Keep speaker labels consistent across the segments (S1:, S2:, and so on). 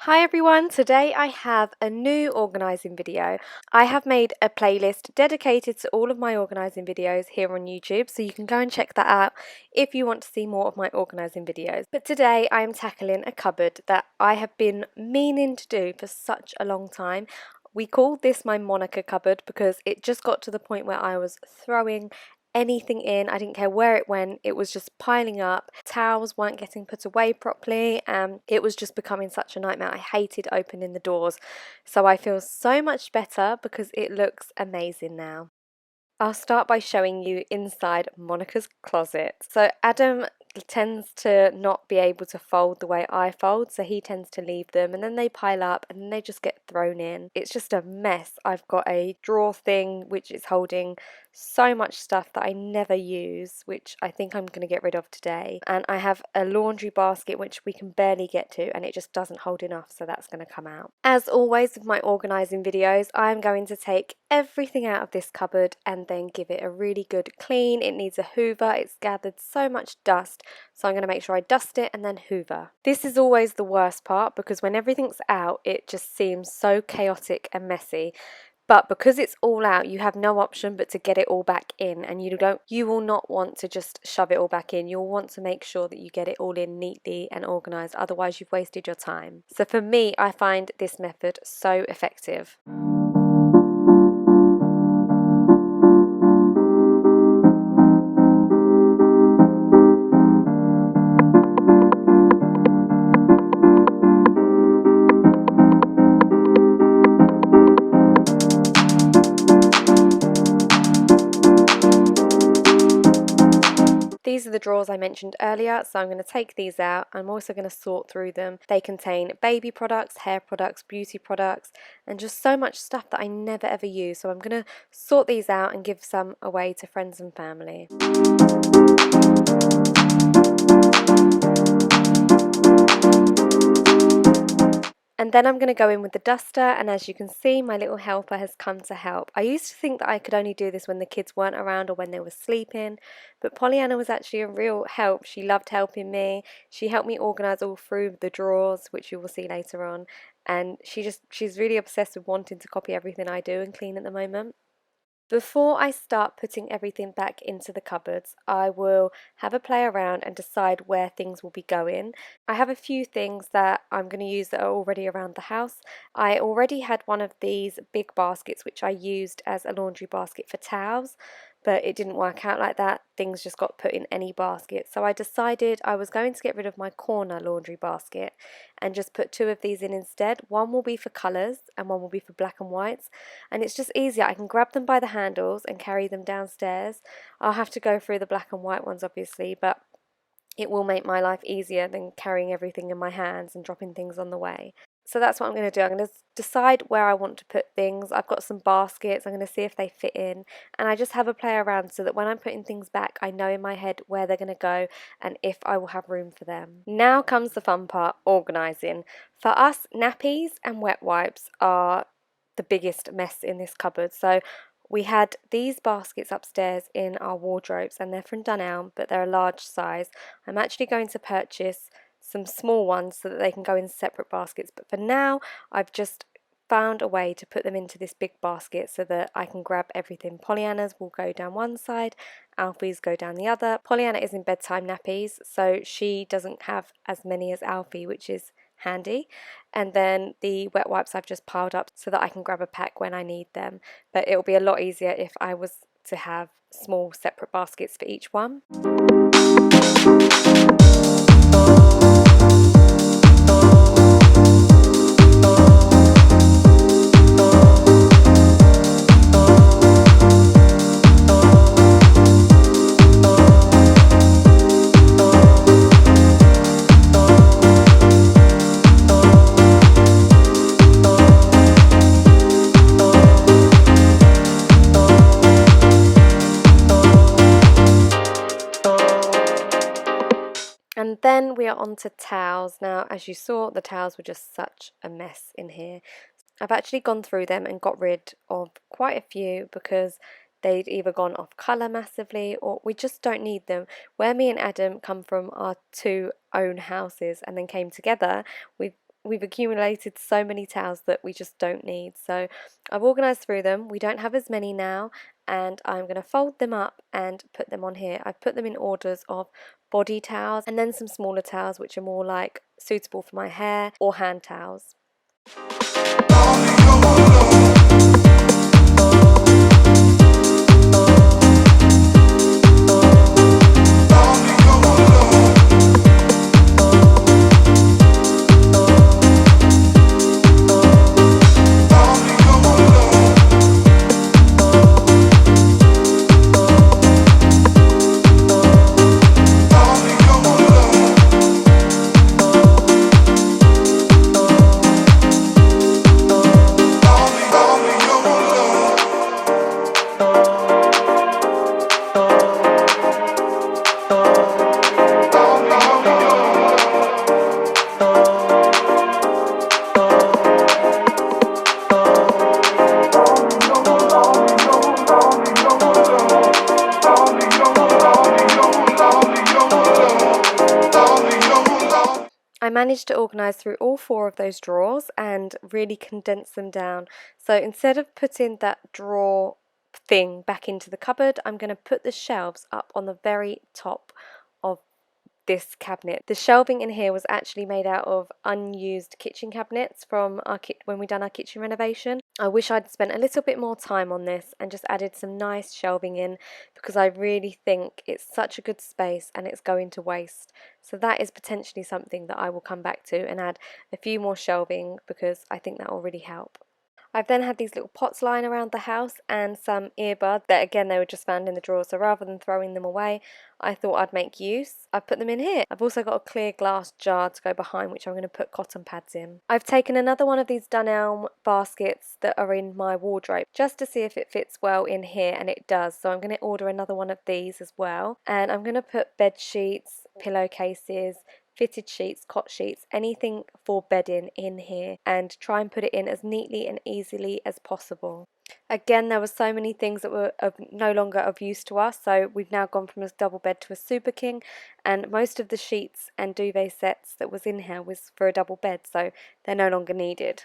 S1: Hi everyone, today I have a new organising video. I have made a playlist dedicated to all of my organising videos here on YouTube, so you can go and check that out if you want to see more of my organising videos. But today I am tackling a cupboard that I have been meaning to do for such a long time. We called this my Monica cupboard because it just got to the point where I was throwing anything in. I didn't care where it went, it was just piling up. Towels weren't getting put away properly, and it was just becoming such a nightmare. I hated opening the doors, so I feel so much better because it looks amazing now. I'll start by showing you inside Monica's closet. So Adam tends to not be able to fold the way I fold, so he tends to leave them and then they pile up and then they just get thrown in. It's just a mess. I've got a drawer thing which is holding so much stuff that I never use, which I think I'm going to get rid of today. And I have a laundry basket which we can barely get to and it just doesn't hold enough, so that's going to come out. As always with my organising videos, I'm going to take everything out of this cupboard and then give it a really good clean. It needs a hoover. It's gathered so much dust, so I'm going to make sure I dust it and then hoover. This is always the worst part because when everything's out it just seems so chaotic and messy. But because it's all out, you have no option but to get it all back in, and you will not want to just shove it all back in. You'll want to make sure that you get it all in neatly and organised, otherwise you've wasted your time. So for me, I find this method so effective. These are the drawers I mentioned earlier, so I'm going to take these out. I'm also going to sort through them. They contain baby products, hair products, beauty products, and just so much stuff that I never ever use. So I'm going to sort these out and give some away to friends and family. And then I'm going to go in with the duster, and as you can see, my little helper has come to help. I used to think that I could only do this when the kids weren't around or when they were sleeping, but Pollyanna was actually a real help. She loved helping me. She helped me organise all through the drawers, which you will see later on, and she's really obsessed with wanting to copy everything I do and clean at the moment. Before I start putting everything back into the cupboards, I will have a play around and decide where things will be going. I have a few things that I'm going to use that are already around the house. I already had one of these big baskets which I used as a laundry basket for towels, but it didn't work out like that. Things just got put in any basket. So I decided I was going to get rid of my corner laundry basket and just put two of these in instead. One will be for colours and one will be for black and whites. And it's just easier. I can grab them by the handles and carry them downstairs. I'll have to go through the black and white ones obviously, but it will make my life easier than carrying everything in my hands and dropping things on the way. So that's what I'm going to do. I'm going to decide where I want to put things. I've got some baskets. I'm going to see if they fit in. And I just have a play around so that when I'm putting things back, I know in my head where they're going to go and if I will have room for them. Now comes the fun part, organising. For us, nappies and wet wipes are the biggest mess in this cupboard. So we had these baskets upstairs in our wardrobes and they're from Dunelm, but they're a large size. I'm actually going to purchase some small ones so that they can go in separate baskets, but for now I've just found a way to put them into this big basket so that I can grab everything. Pollyanna's will go down one side, Alfie's go down the other. Pollyanna is in bedtime nappies, so she doesn't have as many as Alfie, which is handy. And then the wet wipes I've just piled up so that I can grab a pack when I need them, but it'll be a lot easier if I was to have small separate baskets for each one. And then we are on to towels. Now, as you saw, the towels were just such a mess in here. I've actually gone through them and got rid of quite a few because they'd either gone off colour massively or we just don't need them. Where me and Adam come from our two own houses and then came together, we've we've accumulated so many towels that we just don't need. So I've organised through them. We don't have as many now, and I'm going to fold them up and put them on here. I've put them in orders of body towels and then some smaller towels which are more like suitable for my hair, or hand towels. I managed to organise through all 4 of those drawers and really condense them down. So instead of putting that drawer thing back into the cupboard, I'm going to put the shelves up on the very top of this cabinet. The shelving in here was actually made out of unused kitchen cabinets from when we done our kitchen renovation. I wish I'd spent a little bit more time on this and just added some nice shelving in, because I really think it's such a good space and it's going to waste. So that is potentially something that I will come back to and add a few more shelving, because I think that will really help. I've then had these little pots lying around the house and some earbuds that, again, they were just found in the drawer, so rather than throwing them away, I thought I'd make use. I put them in here. I've also got a clear glass jar to go behind, which I'm going to put cotton pads in. I've taken another one of these Dunelm baskets that are in my wardrobe just to see if it fits well in here, and it does, so I'm going to order another one of these as well. And I'm going to put bed sheets, pillowcases, fitted sheets, cot sheets, anything for bedding in here, and try and put it in as neatly and easily as possible. Again, there were so many things that were no longer of use to us, so we've now gone from a double bed to a super king, and most of the sheets and duvet sets that was in here was for a double bed, so they're no longer needed.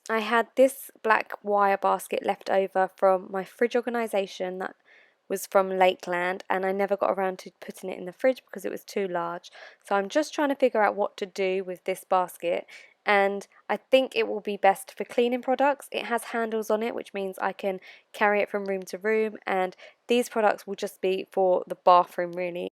S1: I had this black wire basket left over from my fridge organisation that was from Lakeland, and I never got around to putting it in the fridge because it was too large. So I'm just trying to figure out what to do with this basket, and I think it will be best for cleaning products. It has handles on it, which means I can carry it from room to room, and these products will just be for the bathroom really.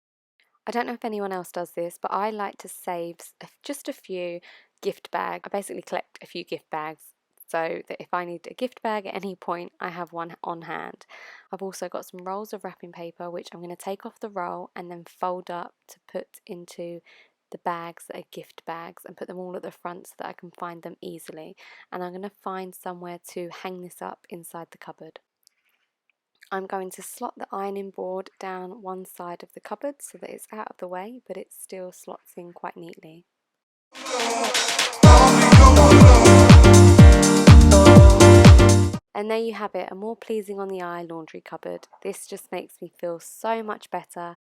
S1: I don't know if anyone else does this, but I like to save just a few gift bags. I basically collect a few gift bags so that if I need a gift bag at any point, I have one on hand. I've also got some rolls of wrapping paper, which I'm going to take off the roll and then fold up to put into the bags that are gift bags, and put them all at the front so that I can find them easily. And I'm going to find somewhere to hang this up inside the cupboard. I'm going to slot the ironing board down one side of the cupboard so that it's out of the way, but it still slots in quite neatly. And there you have it, a more pleasing on the eye laundry cupboard. This just makes me feel so much better.